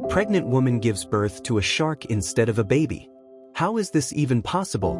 pregnant woman gives birth to a shark instead of a baby. How is this even possible?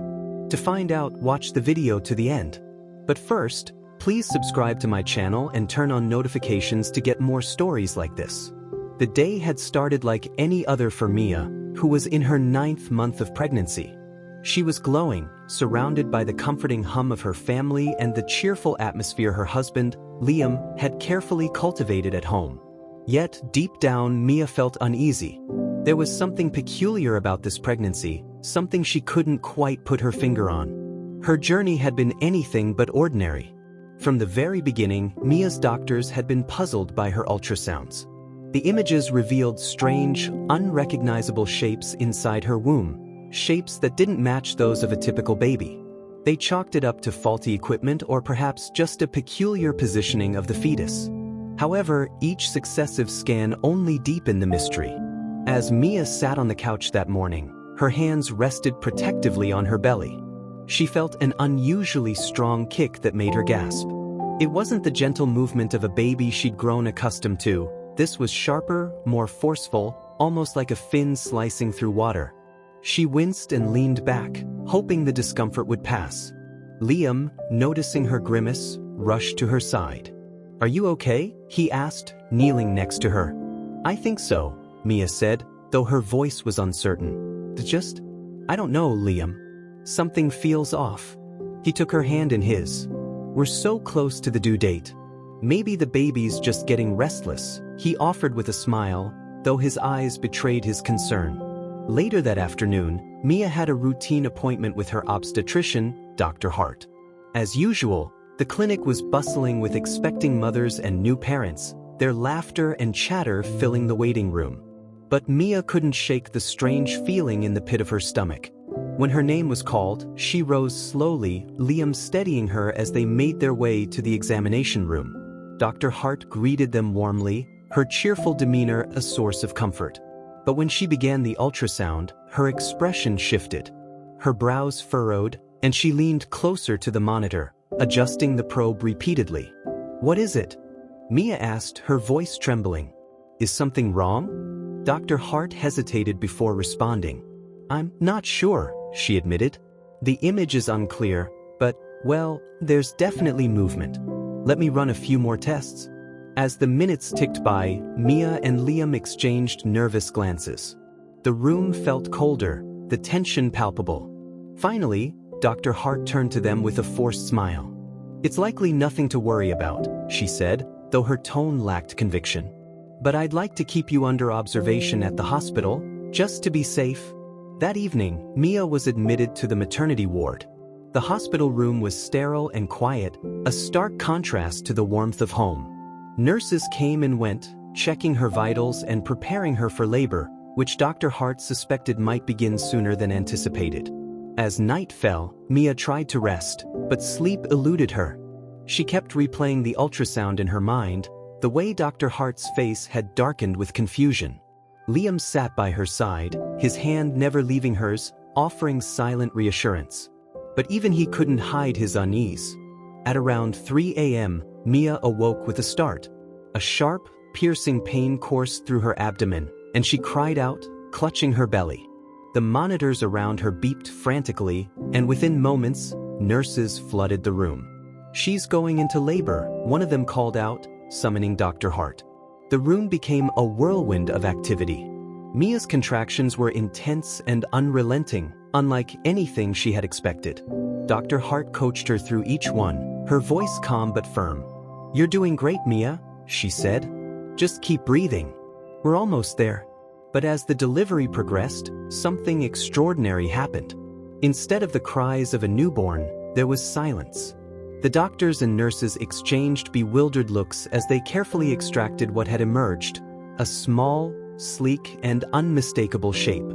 To find out, watch the video to the end. But first, please subscribe to my channel and turn on notifications to get more stories like this. The day had started like any other for Mia, who was in her 9th month of pregnancy. She was glowing, surrounded by the comforting hum of her family and the cheerful atmosphere her husband, Liam, had carefully cultivated at home. Yet, deep down, Mia felt uneasy. There was something peculiar about this pregnancy, something she couldn't quite put her finger on. Her journey had been anything but ordinary. From the very beginning, Mia's doctors had been puzzled by her ultrasounds. The images revealed strange, unrecognizable shapes inside her womb, shapes that didn't match those of a typical baby. They chalked it up to faulty equipment or perhaps just a peculiar positioning of the fetus. However, each successive scan only deepened the mystery. As Mia sat on the couch that morning, her hands rested protectively on her belly. She felt an unusually strong kick that made her gasp. It wasn't the gentle movement of a baby she'd grown accustomed to. This was sharper, more forceful, almost like a fin slicing through water. She winced and leaned back, hoping the discomfort would pass. Liam, noticing her grimace, rushed to her side. "Are you okay?" he asked, kneeling next to her. "I think so," Mia said, though her voice was uncertain. I don't know, Liam. Something feels off." He took her hand in his. "We're so close to the due date. Maybe the baby's just getting restless," he offered with a smile, though his eyes betrayed his concern. Later that afternoon, Mia had a routine appointment with her obstetrician, Dr. Hart. As usual, the clinic was bustling with expecting mothers and new parents, their laughter and chatter filling the waiting room. But Mia couldn't shake the strange feeling in the pit of her stomach. When her name was called, she rose slowly, Liam steadying her as they made their way to the examination room. Dr. Hart greeted them warmly, her cheerful demeanor a source of comfort. But when she began the ultrasound, her expression shifted. Her brows furrowed, and she leaned closer to the monitor, adjusting the probe repeatedly. "What is it?" Mia asked, her voice trembling. "Is something wrong?" Dr. Hart hesitated before responding. "I'm not sure," she admitted. "The image is unclear, but, well, there's definitely movement. Let me run a few more tests." As the minutes ticked by, Mia and Liam exchanged nervous glances. The room felt colder, the tension palpable. Finally, Dr. Hart turned to them with a forced smile. "It's likely nothing to worry about," she said, though her tone lacked conviction. "But I'd like to keep you under observation at the hospital, just to be safe." That evening, Mia was admitted to the maternity ward. The hospital room was sterile and quiet, a stark contrast to the warmth of home. Nurses came and went, checking her vitals and preparing her for labor, which Dr. Hart suspected might begin sooner than anticipated. As night fell, Mia tried to rest, but sleep eluded her. She kept replaying the ultrasound in her mind, the way Dr. Hart's face had darkened with confusion. Liam sat by her side, his hand never leaving hers, offering silent reassurance. But even he couldn't hide his unease. At around 3 a.m., Mia awoke with a start. A sharp, piercing pain coursed through her abdomen, and she cried out, clutching her belly. The monitors around her beeped frantically, and within moments, nurses flooded the room. "She's going into labor," one of them called out, summoning Dr. Hart. The room became a whirlwind of activity. Mia's contractions were intense and unrelenting, unlike anything she had expected. Dr. Hart coached her through each one, her voice calm but firm. "You're doing great, Mia," she said. "Just keep breathing. We're almost there." But as the delivery progressed, something extraordinary happened. Instead of the cries of a newborn, there was silence. The doctors and nurses exchanged bewildered looks as they carefully extracted what had emerged, a small, sleek, and unmistakable shape.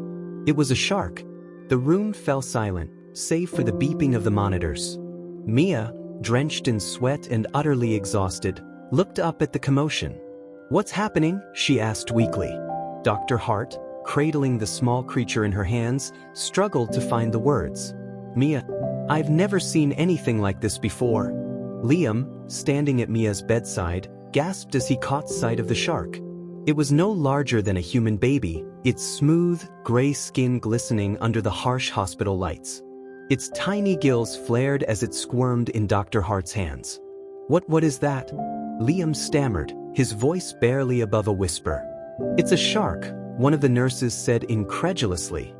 It was a shark. The room fell silent, save for the beeping of the monitors. Mia, drenched in sweat and utterly exhausted, looked up at the commotion. "What's happening?" she asked weakly. Dr. Hart, cradling the small creature in her hands, struggled to find the words. "Mia, I've never seen anything like this before." Liam, standing at Mia's bedside, gasped as he caught sight of the shark. It was no larger than a human baby, its smooth, gray skin glistening under the harsh hospital lights. Its tiny gills flared as it squirmed in Dr. Hart's hands. What is that?" Liam stammered, his voice barely above a whisper. "It's a shark," one of the nurses said incredulously.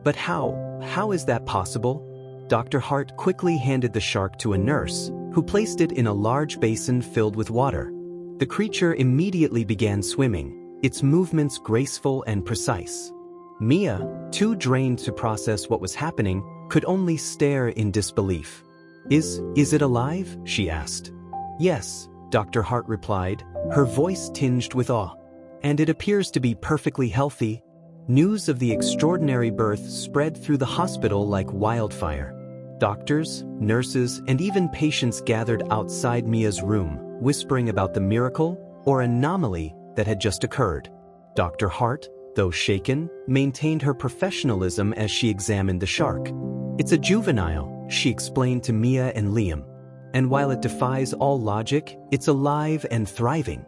"But how is that possible?" Dr. Hart quickly handed the shark to a nurse, who placed it in a large basin filled with water. The creature immediately began swimming, its movements graceful and precise. Mia, too drained to process what was happening, could only stare in disbelief. Is it alive?" she asked. "Yes," Dr. Hart replied, her voice tinged with awe. "And it appears to be perfectly healthy." News of the extraordinary birth spread through the hospital like wildfire. Doctors, nurses, and even patients gathered outside Mia's room, whispering about the miracle or anomaly that had just occurred. Dr. Hart, though shaken, maintained her professionalism as she examined the shark. "It's a juvenile," she explained to Mia and Liam. "And while it defies all logic, it's alive and thriving.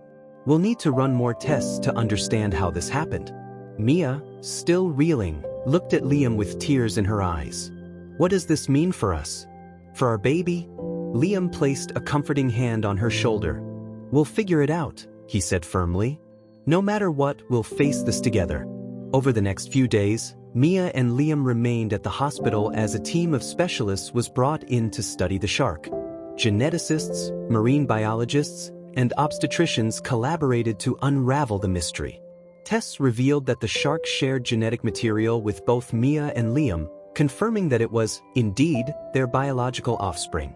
We'll need to run more tests to understand how this happened." Mia, still reeling, looked at Liam with tears in her eyes. "What does this mean for us? For our baby?" Liam placed a comforting hand on her shoulder. "We'll figure it out," he said firmly. "No matter what, we'll face this together." Over the next few days, Mia and Liam remained at the hospital as a team of specialists was brought in to study the shark. Geneticists, marine biologists, and obstetricians collaborated to unravel the mystery. Tests revealed that the shark shared genetic material with both Mia and Liam, confirming that it was, indeed, their biological offspring.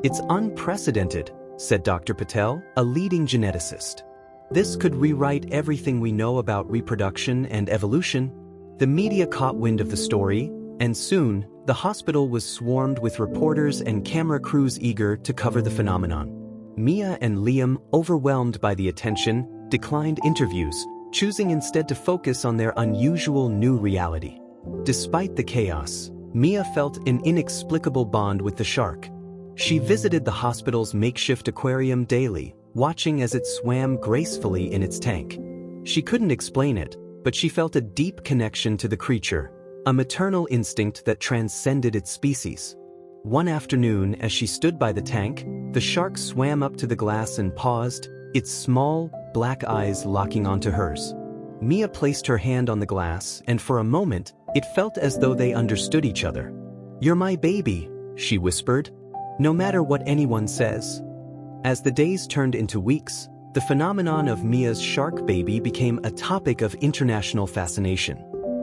"It's unprecedented," said Dr. Patel, a leading geneticist. "This could rewrite everything we know about reproduction and evolution." The media caught wind of the story, and soon, the hospital was swarmed with reporters and camera crews eager to cover the phenomenon. Mia and Liam, overwhelmed by the attention, declined interviews, choosing instead to focus on their unusual new reality. Despite the chaos, Mia felt an inexplicable bond with the shark. She visited the hospital's makeshift aquarium daily, watching as it swam gracefully in its tank. She couldn't explain it, but she felt a deep connection to the creature, a maternal instinct that transcended its species. One afternoon, as she stood by the tank, the shark swam up to the glass and paused, its small, black eyes locking onto hers. Mia placed her hand on the glass, and for a moment, it felt as though they understood each other. "You're my baby," she whispered, "no matter what anyone says." As the days turned into weeks, the phenomenon of Mia's shark baby became a topic of international fascination.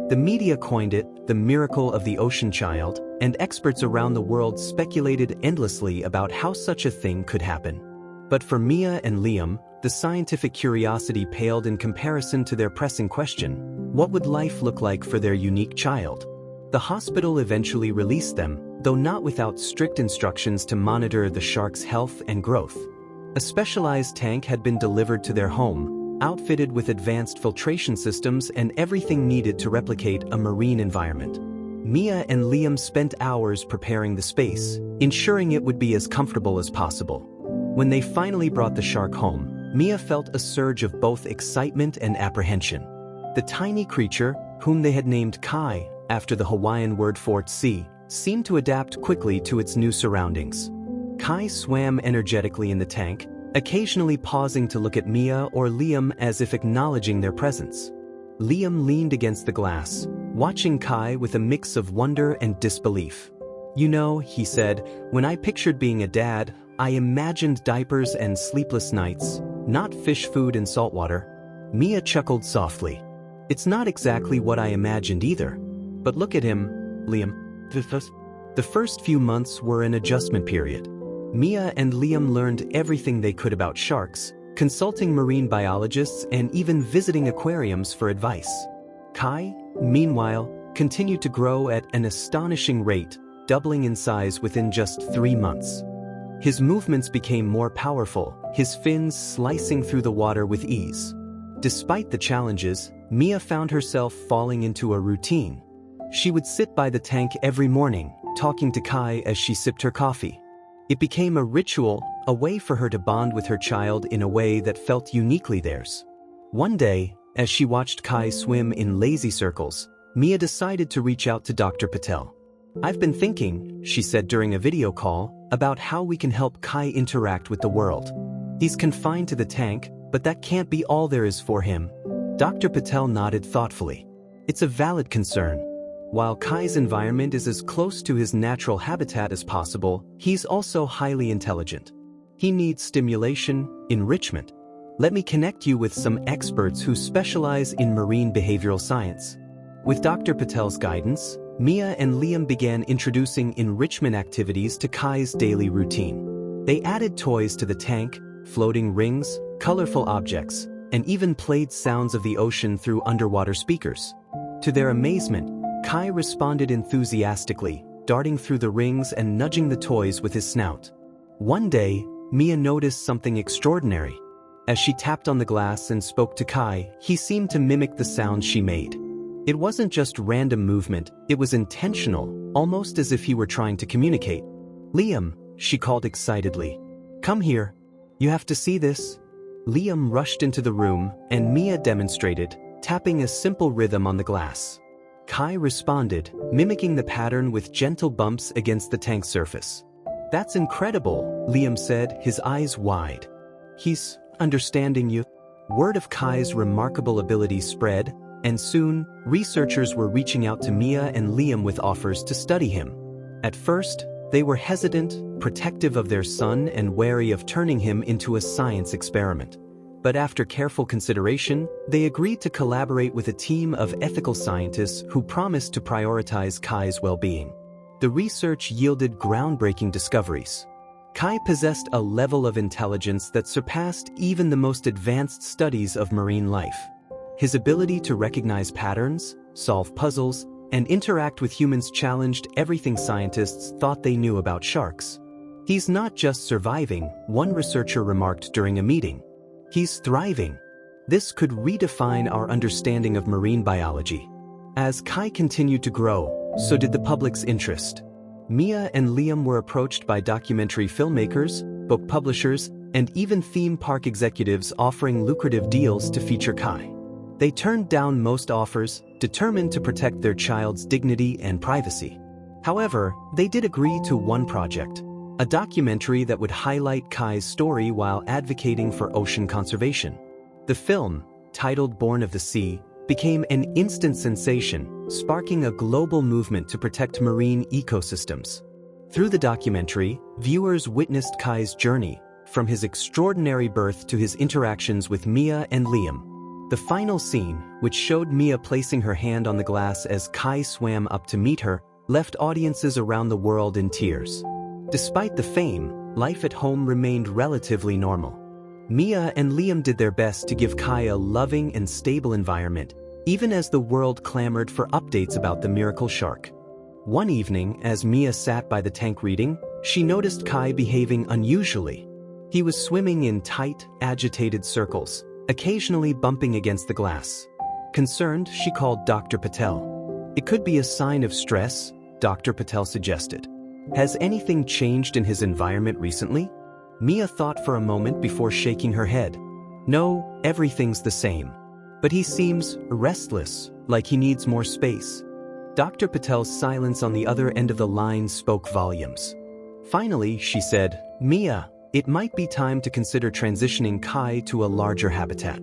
The media coined it the miracle of the ocean child, and experts around the world speculated endlessly about how such a thing could happen. But for Mia and Liam, the scientific curiosity paled in comparison to their pressing question: what would life look like for their unique child? The hospital eventually released them, though not without strict instructions to monitor the shark's health and growth. A specialized tank had been delivered to their home, outfitted with advanced filtration systems and everything needed to replicate a marine environment. Mia and Liam spent hours preparing the space, ensuring it would be as comfortable as possible. When they finally brought the shark home, Mia felt a surge of both excitement and apprehension. The tiny creature, whom they had named Kai, after the Hawaiian word for sea, seemed to adapt quickly to its new surroundings. Kai swam energetically in the tank, occasionally pausing to look at Mia or Liam as if acknowledging their presence. Liam leaned against the glass, watching Kai with a mix of wonder and disbelief. "You know," he said, "when I pictured being a dad, I imagined diapers and sleepless nights, not fish food and saltwater." Mia chuckled softly. "It's not exactly what I imagined either. But look at him, Liam." The first few months were an adjustment period. Mia and Liam learned everything they could about sharks, consulting marine biologists and even visiting aquariums for advice. Kai, meanwhile, continued to grow at an astonishing rate, doubling in size within just 3 months. His movements became more powerful, his fins slicing through the water with ease. Despite the challenges, Mia found herself falling into a routine. She would sit by the tank every morning, talking to Kai as she sipped her coffee. It became a ritual, a way for her to bond with her child in a way that felt uniquely theirs. One day, As she watched Kai swim in lazy circles, Mia decided to reach out to Dr. Patel. "I've been thinking," she said during a video call, "about how we can help Kai interact with the world. He's confined to the tank, but that can't be all there is for him." Dr. Patel nodded thoughtfully. "It's a valid concern. While Kai's environment is as close to his natural habitat as possible, he's also highly intelligent. He needs stimulation, enrichment. Let me connect you with some experts who specialize in marine behavioral science." With Dr. Patel's guidance, Mia and Liam began introducing enrichment activities to Kai's daily routine. They added toys to the tank, floating rings, colorful objects, and even played sounds of the ocean through underwater speakers. To their amazement, Kai responded enthusiastically, darting through the rings and nudging the toys with his snout. One day, Mia noticed something extraordinary. As she tapped on the glass and spoke to Kai, he seemed to mimic the sounds she made. It wasn't just random movement, it was intentional, almost as if he were trying to communicate. "Liam," she called excitedly. "Come here. You have to see this." Liam rushed into the room, and Mia demonstrated, tapping a simple rhythm on the glass. Kai responded, mimicking the pattern with gentle bumps against the tank surface. "That's incredible," Liam said, his eyes wide. "He's understanding you." Word of Kai's remarkable ability spread, and soon, researchers were reaching out to Mia and Liam with offers to study him. At first, they were hesitant, protective of their son and wary of turning him into a science experiment. But after careful consideration, they agreed to collaborate with a team of ethical scientists who promised to prioritize Kai's well-being. The research yielded groundbreaking discoveries. Kai possessed a level of intelligence that surpassed even the most advanced studies of marine life. His ability to recognize patterns, solve puzzles, and interact with humans challenged everything scientists thought they knew about sharks. "He's not just surviving," one researcher remarked during a meeting. "He's thriving." This could redefine our understanding of marine biology. As Kai continued to grow, so did the public's interest. Mia and Liam were approached by documentary filmmakers, book publishers, and even theme park executives offering lucrative deals to feature Kai. They turned down most offers, determined to protect their child's dignity and privacy. However, they did agree to one project, a documentary that would highlight Kai's story while advocating for ocean conservation. The film, titled Born of the Sea, became an instant sensation, sparking a global movement to protect marine ecosystems. Through the documentary, viewers witnessed Kai's journey, from his extraordinary birth to his interactions with Mia and Liam. The final scene, which showed Mia placing her hand on the glass as Kai swam up to meet her, left audiences around the world in tears. Despite the fame, life at home remained relatively normal. Mia and Liam did their best to give Kai a loving and stable environment, even as the world clamored for updates about the miracle shark. One evening, as Mia sat by the tank reading, she noticed Kai behaving unusually. He was swimming in tight, agitated circles, occasionally bumping against the glass. Concerned, she called Dr. Patel. "It could be a sign of stress," Dr. Patel suggested. "Has anything changed in his environment recently?" Mia thought for a moment before shaking her head. "No, everything's the same. But he seems restless, like he needs more space." Dr. Patel's silence on the other end of the line spoke volumes. Finally, she said, "Mia, it might be time to consider transitioning Kai to a larger habitat.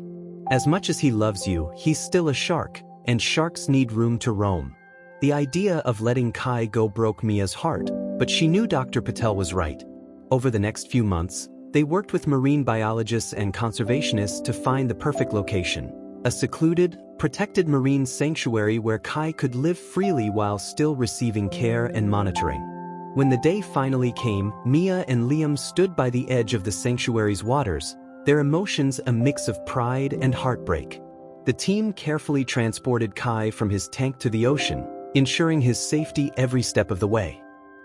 As much as he loves you, he's still a shark, and sharks need room to roam." The idea of letting Kai go broke Mia's heart, but she knew Dr. Patel was right. Over the next few months, they worked with marine biologists and conservationists to find the perfect location, a secluded, protected marine sanctuary where Kai could live freely while still receiving care and monitoring. When the day finally came, Mia and Liam stood by the edge of the sanctuary's waters, their emotions a mix of pride and heartbreak. The team carefully transported Kai from his tank to the ocean, ensuring his safety every step of the way.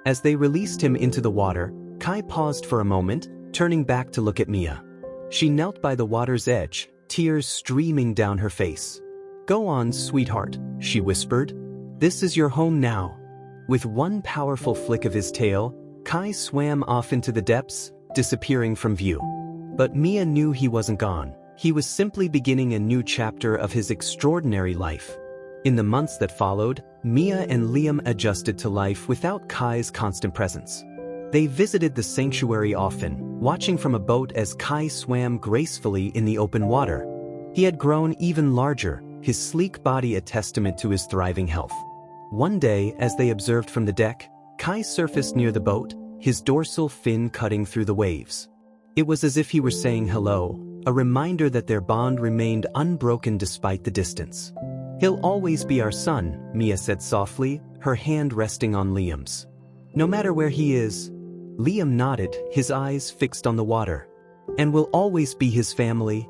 As they released him into the water, Kai paused for a moment, turning back to look at Mia. She knelt by the water's edge, tears streaming down her face. "Go on, sweetheart," she whispered. "This is your home now." With one powerful flick of his tail, Kai swam off into the depths, disappearing from view. But Mia knew he wasn't gone. he was simply beginning a new chapter of his extraordinary life. In the months that followed, Mia and Liam adjusted to life without Kai's constant presence. They visited the sanctuary often, watching from a boat as Kai swam gracefully in the open water. He had grown even larger, his sleek body a testament to his thriving health. One day, as they observed from the deck, Kai surfaced near the boat, his dorsal fin cutting through the waves. It was as if he were saying hello, a reminder that their bond remained unbroken despite the distance. "He'll always be our son," Mia said softly, her hand resting on Liam's. "No matter where he is." Liam nodded, his eyes fixed on the water. "And we'll always be his family."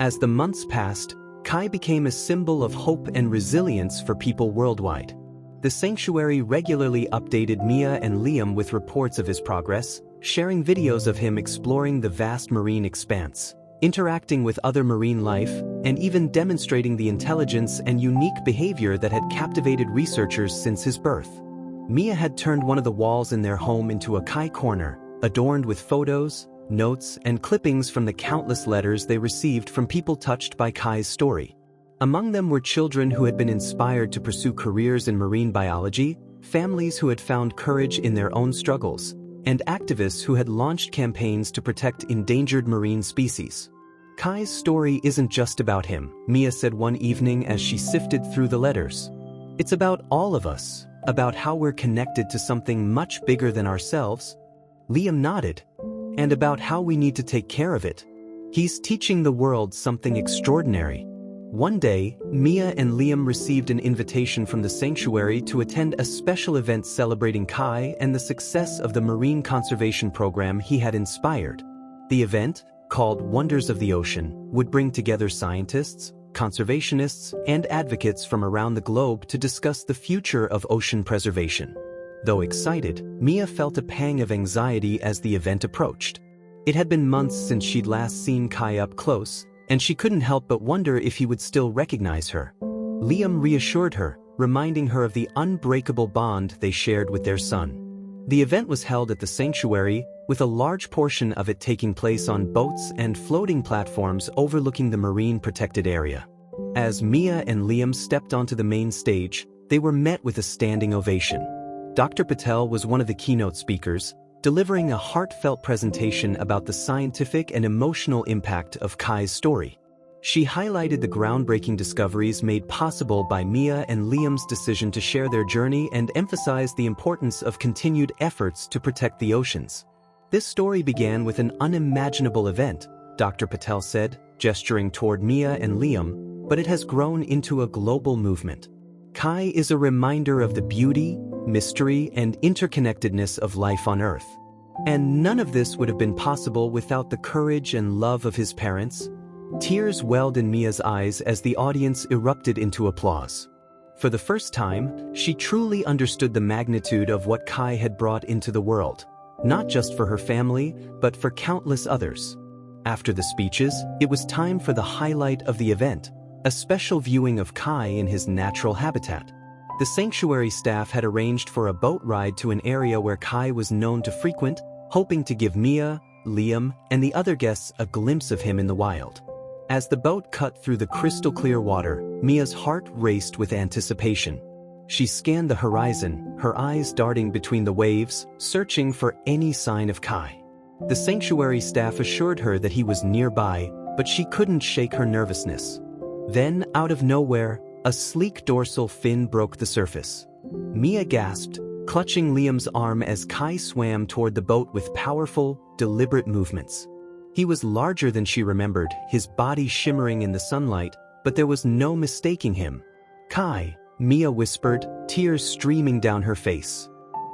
As the months passed, Kai became a symbol of hope and resilience for people worldwide. The sanctuary regularly updated Mia and Liam with reports of his progress, sharing videos of him exploring the vast marine expanse, interacting with other marine life, and even demonstrating the intelligence and unique behavior that had captivated researchers since his birth. Mia had turned one of the walls in their home into a Kai corner, adorned with photos, notes, and clippings from the countless letters they received from people touched by Kai's story. Among them were children who had been inspired to pursue careers in marine biology, families who had found courage in their own struggles, and activists who had launched campaigns to protect endangered marine species. "Kai's story isn't just about him," Mia said one evening as she sifted through the letters. "It's about all of us, about how we're connected to something much bigger than ourselves." Liam nodded. "And about how we need to take care of it. He's teaching the world something extraordinary." One day, Mia and Liam received an invitation from the sanctuary to attend a special event celebrating Kai and the success of the marine conservation program he had inspired. The event, called Wonders of the Ocean, would bring together scientists, conservationists, and advocates from around the globe to discuss the future of ocean preservation. Though excited, Mia felt a pang of anxiety as the event approached. It had been months since she'd last seen Kai up close, and she couldn't help but wonder if he would still recognize her. Liam reassured her, reminding her of the unbreakable bond they shared with their son. The event was held at the sanctuary, with a large portion of it taking place on boats and floating platforms overlooking the marine protected area. As Mia and Liam stepped onto the main stage, they were met with a standing ovation. Dr. Patel was one of the keynote speakers, delivering a heartfelt presentation about the scientific and emotional impact of Kai's story. She highlighted the groundbreaking discoveries made possible by Mia and Liam's decision to share their journey and emphasized the importance of continued efforts to protect the oceans. "This story began with an unimaginable event," Dr. Patel said, gesturing toward Mia and Liam, "but it has grown into a global movement. Kai is a reminder of the beauty, mystery, and interconnectedness of life on Earth. And none of this would have been possible without the courage and love of his parents." Tears welled in Mia's eyes as the audience erupted into applause. For the first time, she truly understood the magnitude of what Kai had brought into the world, not just for her family, but for countless others. After the speeches, it was time for the highlight of the event, a special viewing of Kai in his natural habitat. The sanctuary staff had arranged for a boat ride to an area where Kai was known to frequent, hoping to give Mia, Liam, and the other guests a glimpse of him in the wild. As the boat cut through the crystal-clear water, Mia's heart raced with anticipation. She scanned the horizon, her eyes darting between the waves, searching for any sign of Kai. The sanctuary staff assured her that he was nearby, but she couldn't shake her nervousness. Then, out of nowhere, a sleek dorsal fin broke the surface. Mia gasped, clutching Liam's arm as Kai swam toward the boat with powerful, deliberate movements. He was larger than she remembered, his body shimmering in the sunlight, but there was no mistaking him. "Kai," Mia whispered, tears streaming down her face.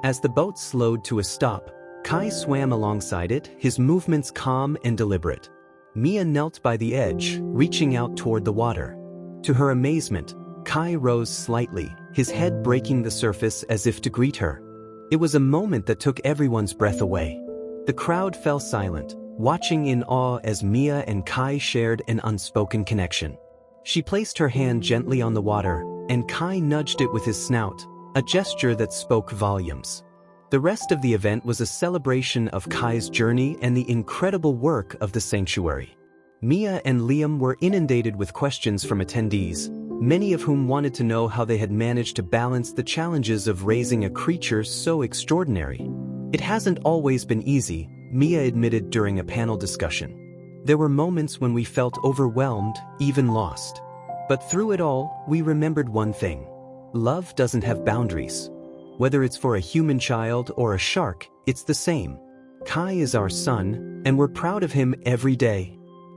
As the boat slowed to a stop, Kai swam alongside it, his movements calm and deliberate. Mia knelt by the edge, reaching out toward the water. To her amazement, Kai rose slightly, his head breaking the surface as if to greet her. It was a moment that took everyone's breath away. The crowd fell silent, watching in awe as Mia and Kai shared an unspoken connection. She placed her hand gently on the water, and Kai nudged it with his snout, a gesture that spoke volumes. The rest of the event was a celebration of Kai's journey and the incredible work of the sanctuary. Mia and Liam were inundated with questions from attendees, many of whom wanted to know how they had managed to balance the challenges of raising a creature so extraordinary. "It hasn't always been easy," Mia admitted during a panel discussion. "There were moments when we felt overwhelmed, even lost. But through it all, we remembered one thing. Love doesn't have boundaries. Whether it's for a human child or a shark, it's the same. Kai is our son, and we're proud of him every day."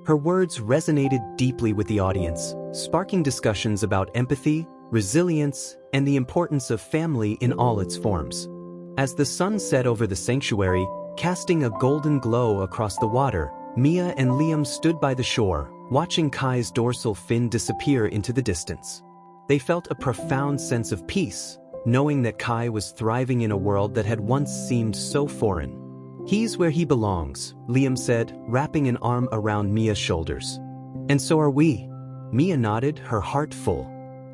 Her words resonated deeply with the audience, sparking discussions about empathy, resilience, and the importance of family in all its forms. As the sun set over the sanctuary, casting a golden glow across the water, Mia and Liam stood by the shore, watching Kai's dorsal fin disappear into the distance. They felt a profound sense of peace, knowing that Kai was thriving in a world that had once seemed so foreign. "He's where he belongs," Liam said, wrapping an arm around Mia's shoulders. "And so are we." Mia nodded, her heart full.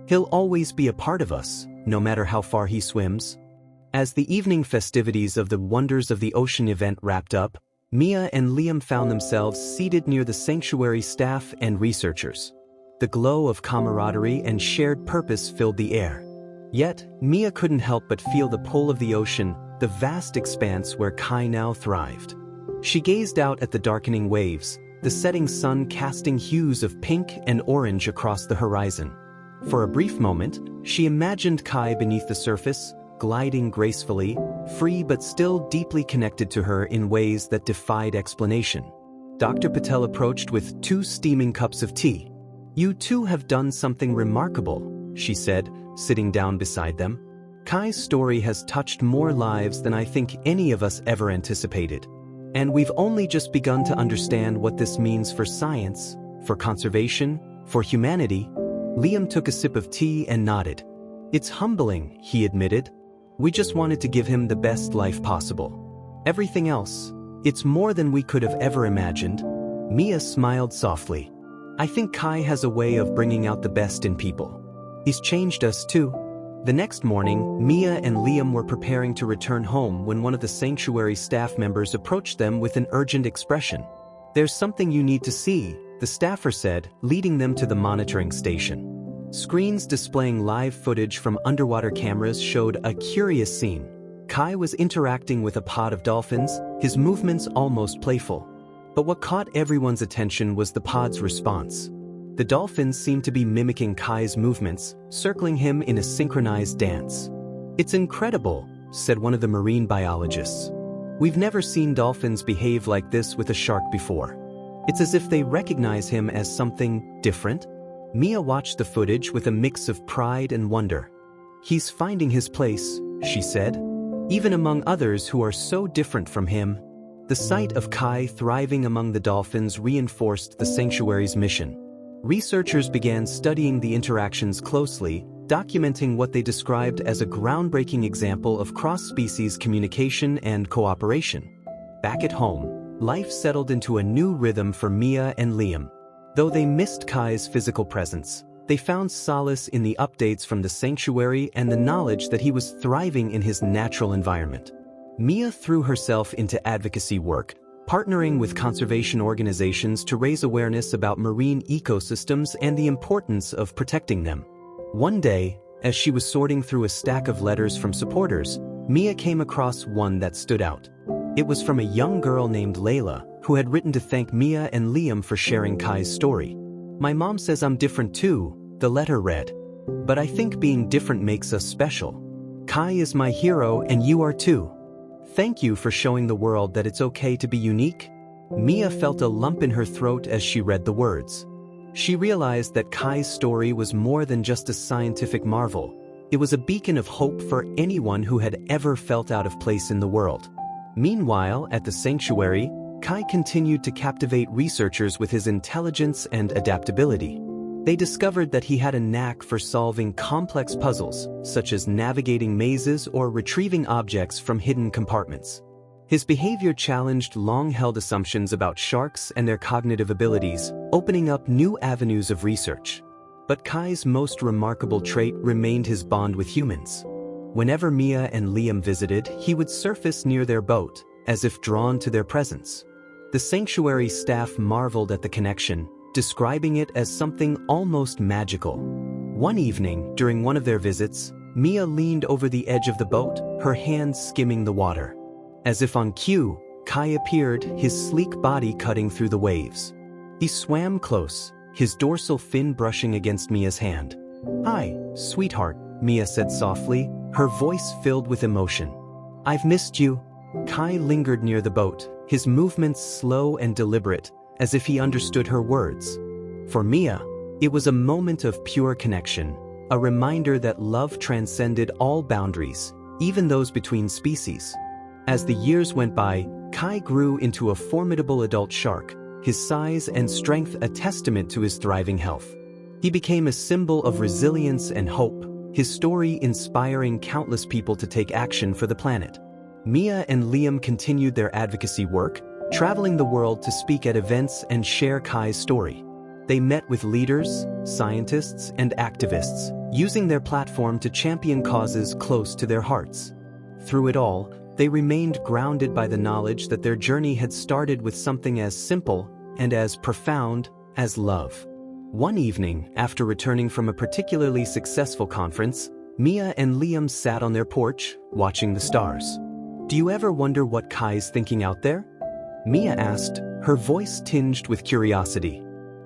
"He'll always be a part of us, no matter how far he swims." As the evening festivities of the Wonders of the Ocean event wrapped up, Mia and Liam found themselves seated near the sanctuary staff and researchers. The glow of camaraderie and shared purpose filled the air. Yet, Mia couldn't help but feel the pull of the ocean, the vast expanse where Kai now thrived. She gazed out at the darkening waves, the setting sun casting hues of pink and orange across the horizon. For a brief moment, she imagined Kai beneath the surface, gliding gracefully, free but still deeply connected to her in ways that defied explanation. Dr. Patel approached with 2 steaming cups of tea. "You two have done something remarkable," she said, sitting down beside them. "Kai's story has touched more lives than I think any of us ever anticipated. And we've only just begun to understand what this means for science, for conservation, for humanity." Liam took a sip of tea and nodded. "It's humbling," he admitted. "We just wanted to give him the best life possible. Everything else, it's more than we could have ever imagined." Mia smiled softly. "I think Kai has a way of bringing out the best in people. He's changed us too." The next morning, Mia and Liam were preparing to return home when one of the sanctuary staff members approached them with an urgent expression. "There's something you need to see," the staffer said, leading them to the monitoring station. Screens displaying live footage from underwater cameras showed a curious scene. Kai was interacting with a pod of dolphins, his movements almost playful. But what caught everyone's attention was the pod's response. The dolphins seemed to be mimicking Kai's movements, circling him in a synchronized dance. "It's incredible," said one of the marine biologists. "We've never seen dolphins behave like this with a shark before. It's as if they recognize him as something different." Mia watched the footage with a mix of pride and wonder. "He's finding his place," she said, "even among others who are so different from him." The sight of Kai thriving among the dolphins reinforced the sanctuary's mission. Researchers began studying the interactions closely, documenting what they described as a groundbreaking example of cross-species communication and cooperation. Back at home, life settled into a new rhythm for Mia and Liam. Though they missed Kai's physical presence, they found solace in the updates from the sanctuary and the knowledge that he was thriving in his natural environment. Mia threw herself into advocacy work, partnering with conservation organizations to raise awareness about marine ecosystems and the importance of protecting them. One day, as she was sorting through a stack of letters from supporters, Mia came across one that stood out. It was from a young girl named Layla, who had written to thank Mia and Liam for sharing Kai's story. "My mom says I'm different too," the letter read. "But I think being different makes us special. Kai is my hero and you are too. Thank you for showing the world that it's okay to be unique." Mia felt a lump in her throat as she read the words. She realized that Kai's story was more than just a scientific marvel. It was a beacon of hope for anyone who had ever felt out of place in the world. Meanwhile, at the sanctuary, Kai continued to captivate researchers with his intelligence and adaptability. They discovered that he had a knack for solving complex puzzles, such as navigating mazes or retrieving objects from hidden compartments. His behavior challenged long-held assumptions about sharks and their cognitive abilities, opening up new avenues of research. But Kai's most remarkable trait remained his bond with humans. Whenever Mia and Liam visited, he would surface near their boat, as if drawn to their presence. The sanctuary staff marveled at the connection, describing it as something almost magical. One evening, during one of their visits, Mia leaned over the edge of the boat, her hands skimming the water. As if on cue, Kai appeared, his sleek body cutting through the waves. He swam close, his dorsal fin brushing against Mia's hand. "Hi, sweetheart," Mia said softly, her voice filled with emotion. "I've missed you." Kai lingered near the boat, his movements slow and deliberate, as if he understood her words. For Mia, it was a moment of pure connection, a reminder that love transcended all boundaries, even those between species. As the years went by, Kai grew into a formidable adult shark, his size and strength a testament to his thriving health. He became a symbol of resilience and hope, his story inspiring countless people to take action for the planet. Mia and Liam continued their advocacy work, traveling the world to speak at events and share Kai's story. They met with leaders, scientists, and activists, using their platform to champion causes close to their hearts. Through it all, they remained grounded by the knowledge that their journey had started with something as simple and as profound as love. One evening, after returning from a particularly successful conference, Mia and Liam sat on their porch, watching the stars. "Do you ever wonder what Kai's thinking out there?" Mia asked, her voice tinged with curiosity.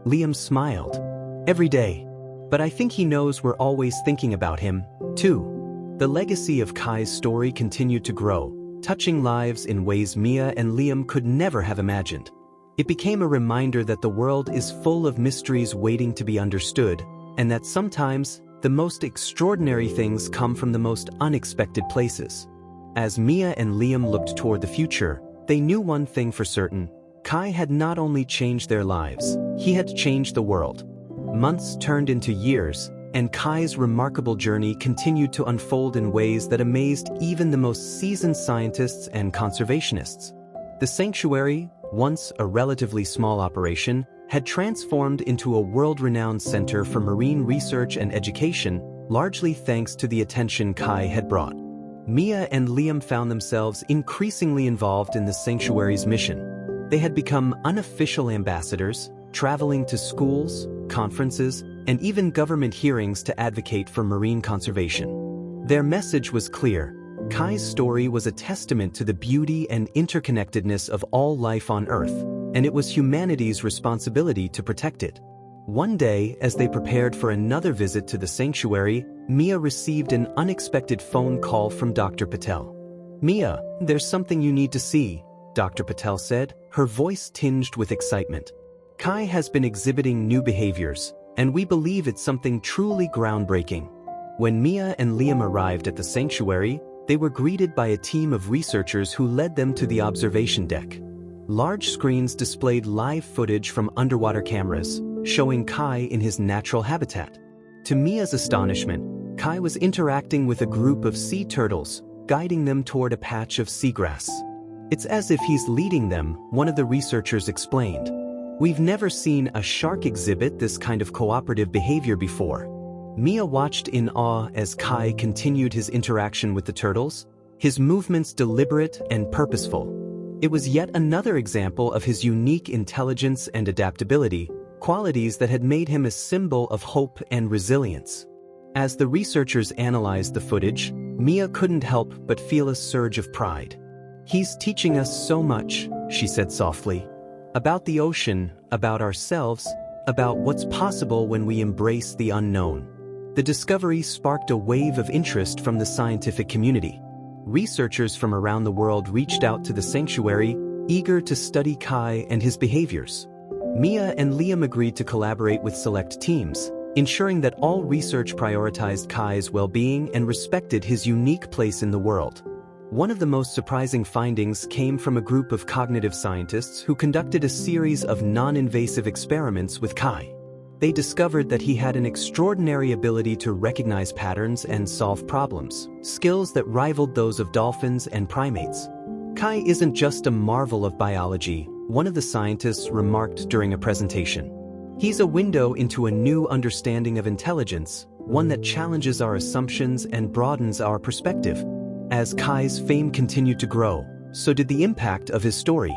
Liam smiled. "Every day. But I think he knows we're always thinking about him, too." The legacy of Kai's story continued to grow, touching lives in ways Mia and Liam could never have imagined. It became a reminder that the world is full of mysteries waiting to be understood, and that sometimes the most extraordinary things come from the most unexpected places. As Mia and Liam looked toward the future, they knew one thing for certain: Kai had not only changed their lives, he had changed the world. Months turned into years, and Kai's remarkable journey continued to unfold in ways that amazed even the most seasoned scientists and conservationists. The sanctuary, once a relatively small operation, had transformed into a world-renowned center for marine research and education, largely thanks to the attention Kai had brought. Mia and Liam found themselves increasingly involved in the sanctuary's mission. They had become unofficial ambassadors, traveling to schools, conferences, and even government hearings to advocate for marine conservation. Their message was clear: Kai's story was a testament to the beauty and interconnectedness of all life on Earth, and it was humanity's responsibility to protect it. One day, as they prepared for another visit to the sanctuary, Mia received an unexpected phone call from Dr. Patel. "Mia, there's something you need to see," Dr. Patel said, her voice tinged with excitement. "Kai has been exhibiting new behaviors, and we believe it's something truly groundbreaking." When Mia and Liam arrived at the sanctuary, they were greeted by a team of researchers who led them to the observation deck. Large screens displayed live footage from underwater cameras, showing Kai in his natural habitat. To Mia's astonishment, Kai was interacting with a group of sea turtles, guiding them toward a patch of seagrass. "It's as if he's leading them," one of the researchers explained. "We've never seen a shark exhibit this kind of cooperative behavior before." Mia watched in awe as Kai continued his interaction with the turtles, his movements deliberate and purposeful. It was yet another example of his unique intelligence and adaptability, qualities that had made him a symbol of hope and resilience. As the researchers analyzed the footage, Mia couldn't help but feel a surge of pride. "He's teaching us so much," she said softly. "About the ocean, about ourselves, about what's possible when we embrace the unknown." The discovery sparked a wave of interest from the scientific community. Researchers from around the world reached out to the sanctuary, eager to study Kai and his behaviors. Mia and Liam agreed to collaborate with select teams, ensuring that all research prioritized Kai's well-being and respected his unique place in the world. One of the most surprising findings came from a group of cognitive scientists who conducted a series of non-invasive experiments with Kai. They discovered that he had an extraordinary ability to recognize patterns and solve problems, skills that rivaled those of dolphins and primates. "Kai isn't just a marvel of biology," one of the scientists remarked during a presentation. "He's a window into a new understanding of intelligence, one that challenges our assumptions and broadens our perspective." As Kai's fame continued to grow, so did the impact of his story.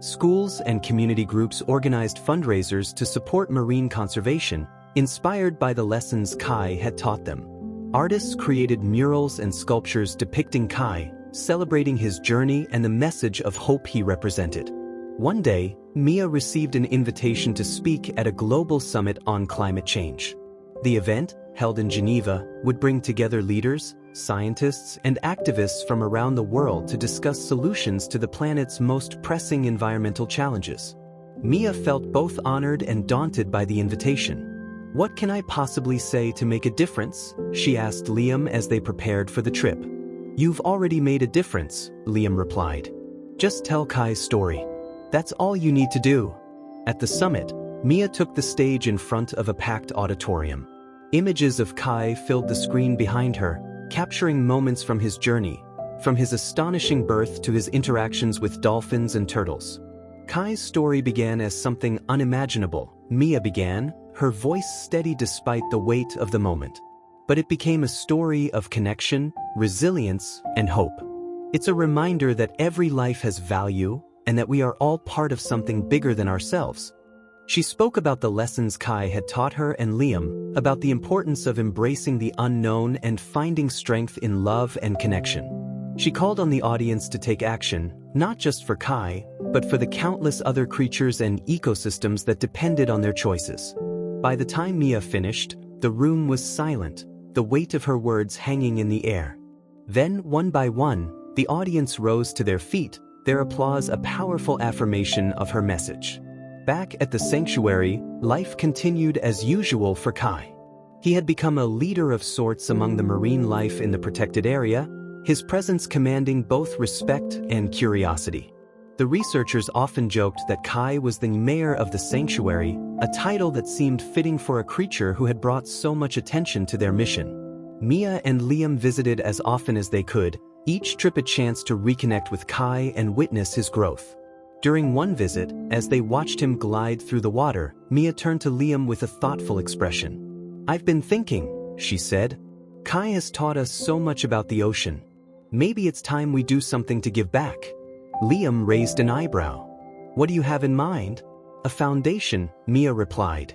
schools and community groups organized fundraisers to support marine conservation, inspired by the lessons Kai had taught them. Artists created murals and sculptures depicting Kai, celebrating his journey and the message of hope he represented. One day, Mia received an invitation to speak at a global summit on climate change. The event, held in Geneva, would bring together leaders, scientists, and activists from around the world to discuss solutions to the planet's most pressing environmental challenges. Mia felt both honored and daunted by the invitation. "What can I possibly say to make a difference?" she asked Liam as they prepared for the trip. "You've already made a difference," Liam replied. "Just tell Kai's story. That's all you need to do." At the summit, Mia took the stage in front of a packed auditorium. Images of Kai filled the screen behind her, capturing moments from his journey, from his astonishing birth to his interactions with dolphins and turtles. Kai's story began as something unimaginable. Mia began, her voice steady despite the weight of the moment. But it became a story of connection, resilience, and hope. It's a reminder that every life has value and that we are all part of something bigger than ourselves. She spoke about the lessons Kai had taught her and Liam, about the importance of embracing the unknown and finding strength in love and connection. She called on the audience to take action, not just for Kai, but for the countless other creatures and ecosystems that depended on their choices. By the time Mia finished, the room was silent, the weight of her words hanging in the air. Then, one by one, the audience rose to their feet, their applause a powerful affirmation of her message. Back at the sanctuary, life continued as usual for Kai. He had become a leader of sorts among the marine life in the protected area, his presence commanding both respect and curiosity. The researchers often joked that Kai was the mayor of the sanctuary, a title that seemed fitting for a creature who had brought so much attention to their mission. Mia and Liam visited as often as they could, each trip a chance to reconnect with Kai and witness his growth. During one visit, as they watched him glide through the water, Mia turned to Liam with a thoughtful expression. "I've been thinking," she said. "Kai has taught us so much about the ocean. Maybe it's time we do something to give back." Liam raised an eyebrow. "What do you have in mind?" "A foundation," Mia replied.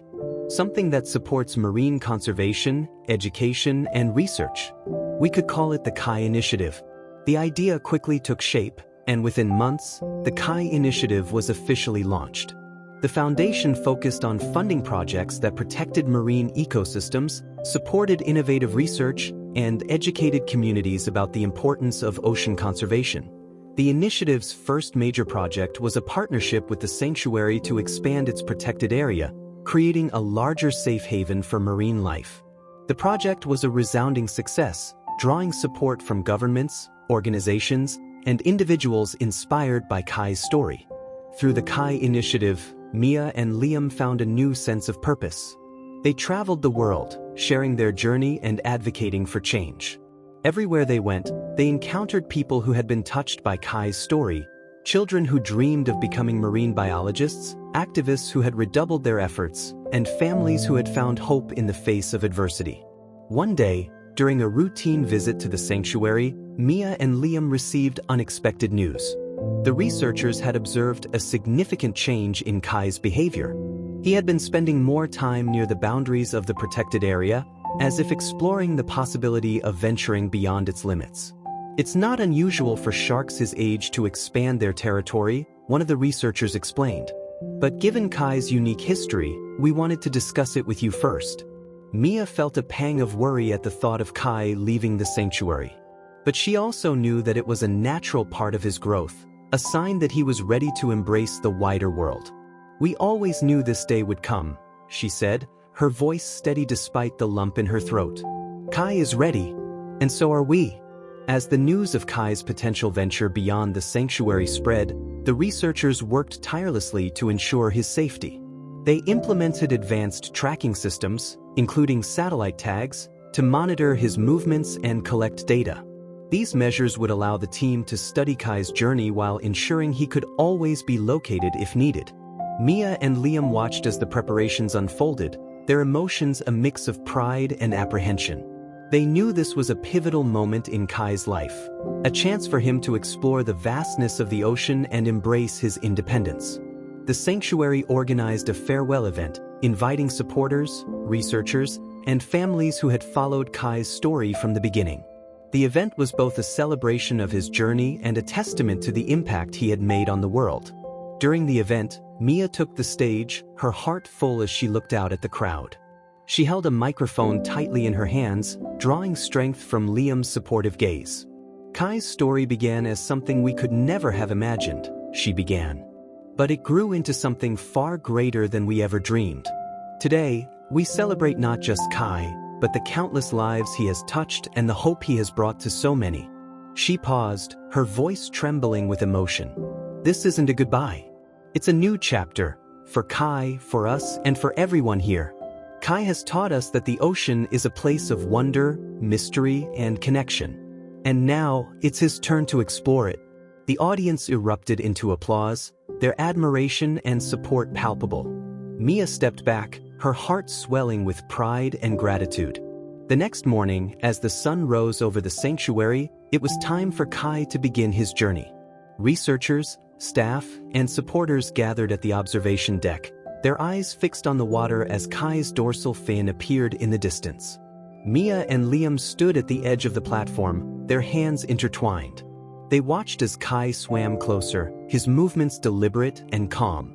"Something that supports marine conservation, education, and research. We could call it the Kai Initiative." The idea quickly took shape, and within months, the Kai Initiative was officially launched. The foundation focused on funding projects that protected marine ecosystems, supported innovative research, and educated communities about the importance of ocean conservation. The initiative's first major project was a partnership with the sanctuary to expand its protected area, creating a larger safe haven for marine life. The project was a resounding success, drawing support from governments, organizations, and individuals inspired by Kai's story. Through the Kai Initiative, Mia and Liam found a new sense of purpose. They traveled the world, sharing their journey and advocating for change. Everywhere they went, they encountered people who had been touched by Kai's story, children who dreamed of becoming marine biologists, activists who had redoubled their efforts, and families who had found hope in the face of adversity. One day, during a routine visit to the sanctuary, Mia and Liam received unexpected news. The researchers had observed a significant change in Kai's behavior. He had been spending more time near the boundaries of the protected area, as if exploring the possibility of venturing beyond its limits. "It's not unusual for sharks his age to expand their territory," one of the researchers explained. "But given Kai's unique history, we wanted to discuss it with you first." Mia felt a pang of worry at the thought of Kai leaving the sanctuary. But she also knew that it was a natural part of his growth, a sign that he was ready to embrace the wider world. "We always knew this day would come," she said, her voice steady despite the lump in her throat. "Kai is ready, and so are we." As the news of Kai's potential venture beyond the sanctuary spread, the researchers worked tirelessly to ensure his safety. They implemented advanced tracking systems, including satellite tags, to monitor his movements and collect data. These measures would allow the team to study Kai's journey while ensuring he could always be located if needed. Mia and Liam watched as the preparations unfolded, their emotions a mix of pride and apprehension. They knew this was a pivotal moment in Kai's life, a chance for him to explore the vastness of the ocean and embrace his independence. The sanctuary organized a farewell event, inviting supporters, researchers, and families who had followed Kai's story from the beginning. The event was both a celebration of his journey and a testament to the impact he had made on the world. During the event, Mia took the stage, her heart full as she looked out at the crowd. She held a microphone tightly in her hands, drawing strength from Liam's supportive gaze. Kai's story began as something we could never have imagined, she began. But it grew into something far greater than we ever dreamed. Today, we celebrate not just Kai, but the countless lives he has touched and the hope he has brought to so many. She paused, her voice trembling with emotion. This isn't a goodbye. It's a new chapter, for Kai, for us, and for everyone here. Kai has taught us that the ocean is a place of wonder, mystery, and connection. And now, it's his turn to explore it. The audience erupted into applause, their admiration and support palpable. Mia stepped back, her heart swelling with pride and gratitude. The next morning, as the sun rose over the sanctuary, it was time for Kai to begin his journey. Researchers, staff, and supporters gathered at the observation deck, their eyes fixed on the water as Kai's dorsal fin appeared in the distance. Mia and Liam stood at the edge of the platform, their hands intertwined. They watched as Kai swam closer, his movements deliberate and calm.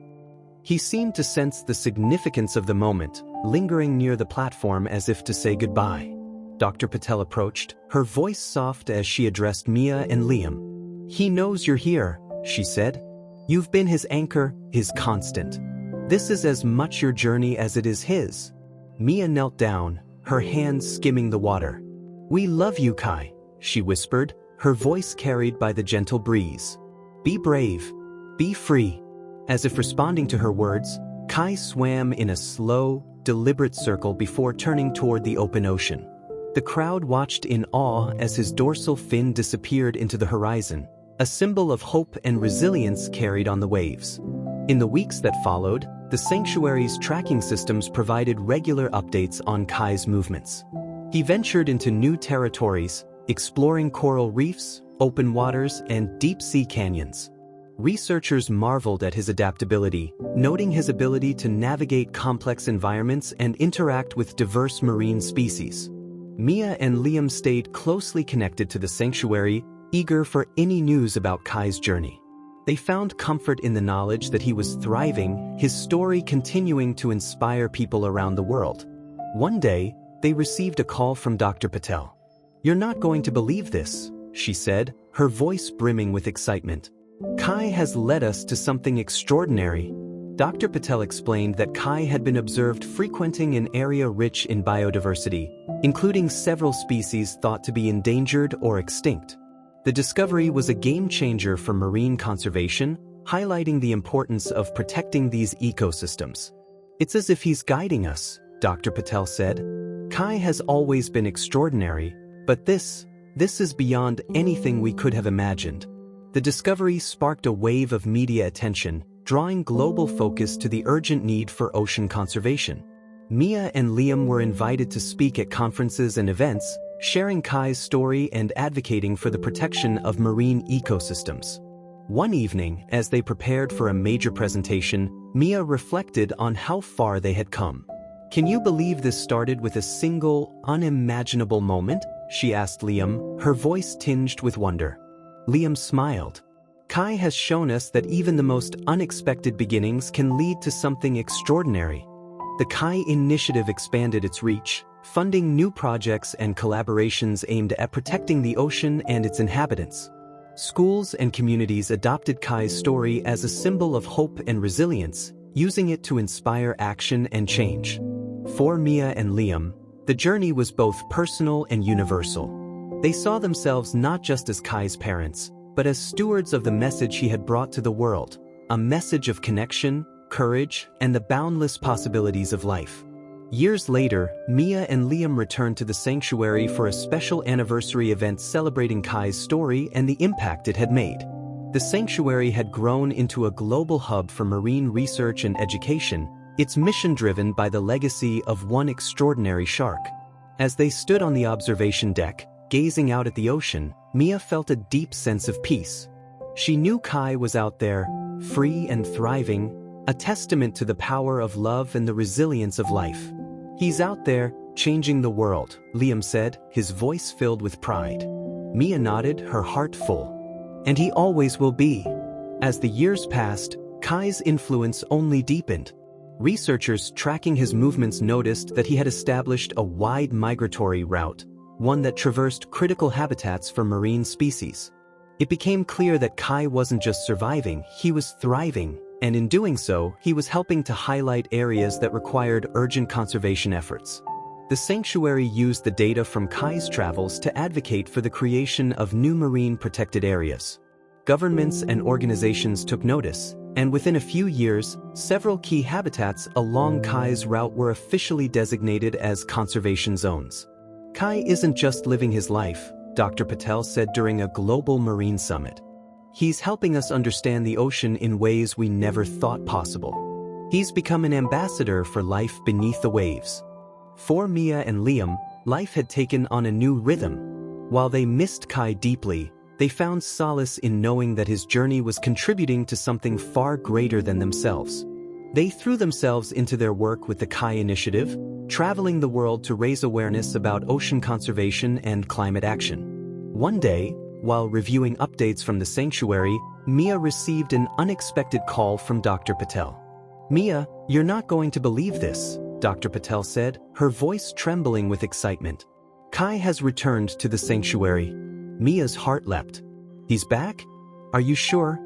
He seemed to sense the significance of the moment, lingering near the platform as if to say goodbye. Dr. Patel approached, her voice soft as she addressed Mia and Liam. "He knows you're here," she said. "You've been his anchor, his constant. This is as much your journey as it is his." Mia knelt down, her hands skimming the water. "We love you, Kai," she whispered, her voice carried by the gentle breeze. "Be brave. Be free." As if responding to her words, Kai swam in a slow, deliberate circle before turning toward the open ocean. The crowd watched in awe as his dorsal fin disappeared into the horizon, a symbol of hope and resilience carried on the waves. In the weeks that followed, the sanctuary's tracking systems provided regular updates on Kai's movements. He ventured into new territories, exploring coral reefs, open waters, and deep-sea canyons. Researchers marveled at his adaptability, noting his ability to navigate complex environments and interact with diverse marine species. Mia and Liam stayed closely connected to the sanctuary, eager for any news about Kai's journey. They found comfort in the knowledge that he was thriving, his story continuing to inspire people around the world. One day, they received a call from Dr. Patel. "You're not going to believe this," she said, her voice brimming with excitement. "Kai has led us to something extraordinary." Dr. Patel explained that Kai had been observed frequenting an area rich in biodiversity, including several species thought to be endangered or extinct. The discovery was a game-changer for marine conservation, highlighting the importance of protecting these ecosystems. "It's as if he's guiding us," Dr. Patel said. "Kai has always been extraordinary, but this is beyond anything we could have imagined." The discovery sparked a wave of media attention, drawing global focus to the urgent need for ocean conservation. Mia and Liam were invited to speak at conferences and events, sharing Kai's story and advocating for the protection of marine ecosystems. One evening, as they prepared for a major presentation, Mia reflected on how far they had come. "Can you believe this started with a single, unimaginable moment?" she asked Liam, her voice tinged with wonder. Liam smiled. "Kai has shown us that even the most unexpected beginnings can lead to something extraordinary." The Kai Initiative expanded its reach, funding new projects and collaborations aimed at protecting the ocean and its inhabitants. Schools and communities adopted Kai's story as a symbol of hope and resilience, using it to inspire action and change. For Mia and Liam, the journey was both personal and universal. They saw themselves not just as Kai's parents, but as stewards of the message he had brought to the world, a message of connection, courage, and the boundless possibilities of life. Years later, Mia and Liam returned to the sanctuary for a special anniversary event celebrating Kai's story and the impact it had made. The sanctuary had grown into a global hub for marine research and education, its mission driven by the legacy of one extraordinary shark. As they stood on the observation deck, gazing out at the ocean, Mia felt a deep sense of peace. She knew Kai was out there, free and thriving, a testament to the power of love and the resilience of life. "He's out there, changing the world," Liam said, his voice filled with pride. Mia nodded, her heart full. "And he always will be." As the years passed, Kai's influence only deepened. Researchers tracking his movements noticed that he had established a wide migratory route, one that traversed critical habitats for marine species. It became clear that Kai wasn't just surviving, he was thriving, and in doing so, he was helping to highlight areas that required urgent conservation efforts. The sanctuary used the data from Kai's travels to advocate for the creation of new marine protected areas. Governments and organizations took notice, and within a few years, several key habitats along Kai's route were officially designated as conservation zones. "Kai isn't just living his life," Dr. Patel said during a global marine summit. "He's helping us understand the ocean in ways we never thought possible. He's become an ambassador for life beneath the waves." For Mia and Liam, life had taken on a new rhythm. While they missed Kai deeply, they found solace in knowing that his journey was contributing to something far greater than themselves. They threw themselves into their work with the Kai Initiative, traveling the world to raise awareness about ocean conservation and climate action. One day, while reviewing updates from the sanctuary, Mia received an unexpected call from Dr. Patel. "Mia, you're not going to believe this," Dr. Patel said, her voice trembling with excitement. "Kai has returned to the sanctuary." Mia's heart leapt. "He's back? Are you sure?"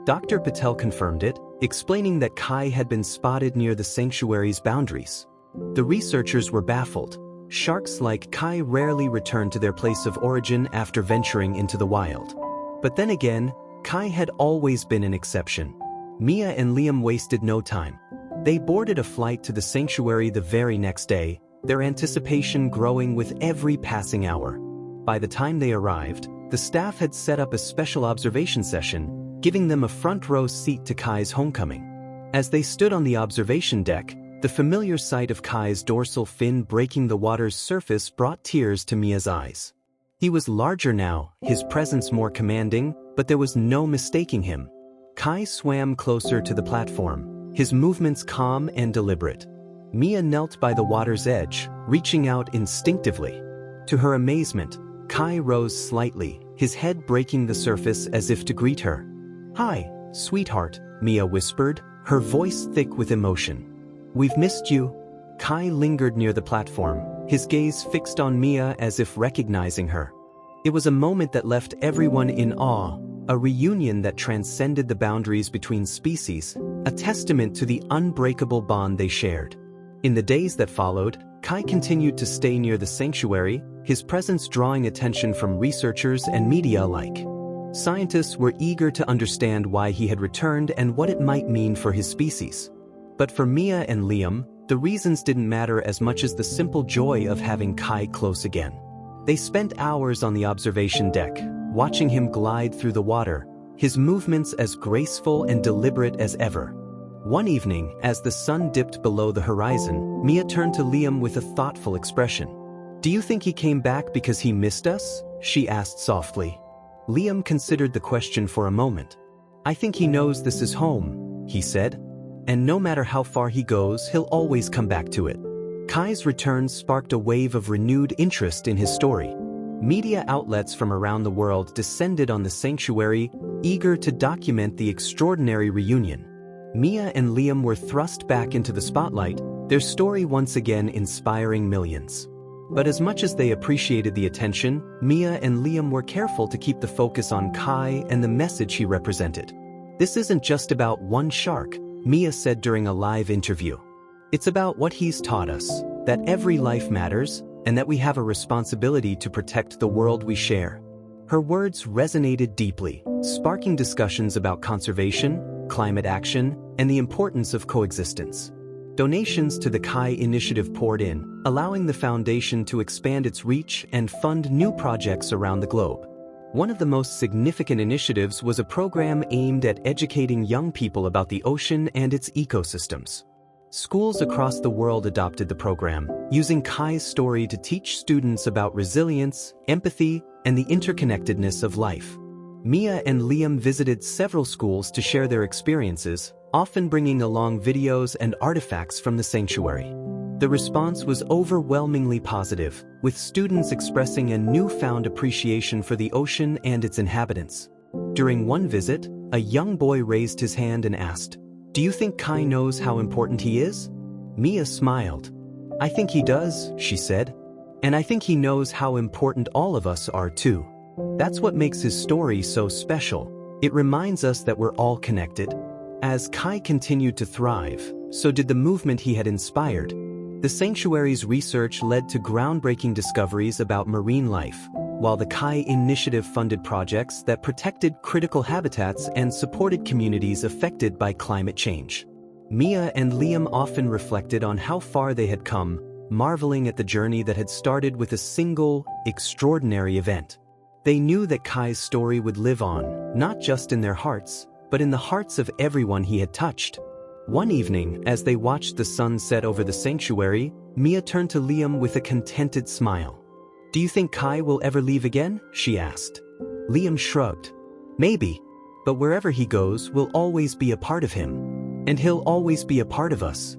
Dr. Patel confirmed it, explaining that Kai had been spotted near the sanctuary's boundaries. The researchers were baffled. Sharks like Kai rarely return to their place of origin after venturing into the wild. But then again, Kai had always been an exception. Mia and Liam wasted no time. They boarded a flight to the sanctuary the very next day, their anticipation growing with every passing hour. By the time they arrived, the staff had set up a special observation session, giving them a front-row seat to Kai's homecoming. As they stood on the observation deck, the familiar sight of Kai's dorsal fin breaking the water's surface brought tears to Mia's eyes. He was larger now, his presence more commanding, but there was no mistaking him. Kai swam closer to the platform, his movements calm and deliberate. Mia knelt by the water's edge, reaching out instinctively. To her amazement, Kai rose slightly, his head breaking the surface as if to greet her. "Hi, sweetheart," Mia whispered, her voice thick with emotion. "We've missed you." Kai lingered near the platform, his gaze fixed on Mia as if recognizing her. It was a moment that left everyone in awe, a reunion that transcended the boundaries between species, a testament to the unbreakable bond they shared. In the days that followed, Kai continued to stay near the sanctuary, his presence drawing attention from researchers and media alike. Scientists were eager to understand why he had returned and what it might mean for his species. But for Mia and Liam, the reasons didn't matter as much as the simple joy of having Kai close again. They spent hours on the observation deck, watching him glide through the water, his movements as graceful and deliberate as ever. One evening, as the sun dipped below the horizon, Mia turned to Liam with a thoughtful expression. "Do you think he came back because he missed us?" she asked softly. Liam considered the question for a moment. "I think he knows this is home," he said. "And no matter how far he goes, he'll always come back to it." Kai's return sparked a wave of renewed interest in his story. Media outlets from around the world descended on the sanctuary, eager to document the extraordinary reunion. Mia and Liam were thrust back into the spotlight, their story once again inspiring millions. But as much as they appreciated the attention, Mia and Liam were careful to keep the focus on Kai and the message he represented. "This isn't just about one shark," Mia said during a live interview. "It's about what he's taught us, that every life matters, and that we have a responsibility to protect the world we share." Her words resonated deeply, sparking discussions about conservation, climate action, and the importance of coexistence. Donations to the Kai Initiative poured in, allowing the foundation to expand its reach and fund new projects around the globe. One of the most significant initiatives was a program aimed at educating young people about the ocean and its ecosystems. Schools across the world adopted the program, using Kai's story to teach students about resilience, empathy, and the interconnectedness of life. Mia and Liam visited several schools to share their experiences, often bringing along videos and artifacts from the sanctuary. The response was overwhelmingly positive, with students expressing a newfound appreciation for the ocean and its inhabitants. During one visit, a young boy raised his hand and asked, "Do you think Kai knows how important he is?" Mia smiled. "I think he does," she said. "And I think he knows how important all of us are too. That's what makes his story so special. It reminds us that we're all connected." As Kai continued to thrive, so did the movement he had inspired. The sanctuary's research led to groundbreaking discoveries about marine life, while the Kai Initiative funded projects that protected critical habitats and supported communities affected by climate change. Mia and Liam often reflected on how far they had come, marveling at the journey that had started with a single, extraordinary event. They knew that Kai's story would live on, not just in their hearts, but in the hearts of everyone he had touched. One evening, as they watched the sun set over the sanctuary, Mia turned to Liam with a contented smile. "Do you think Kai will ever leave again?" she asked. Liam shrugged. "Maybe, but wherever he goes, we'll always be a part of him. And he'll always be a part of us."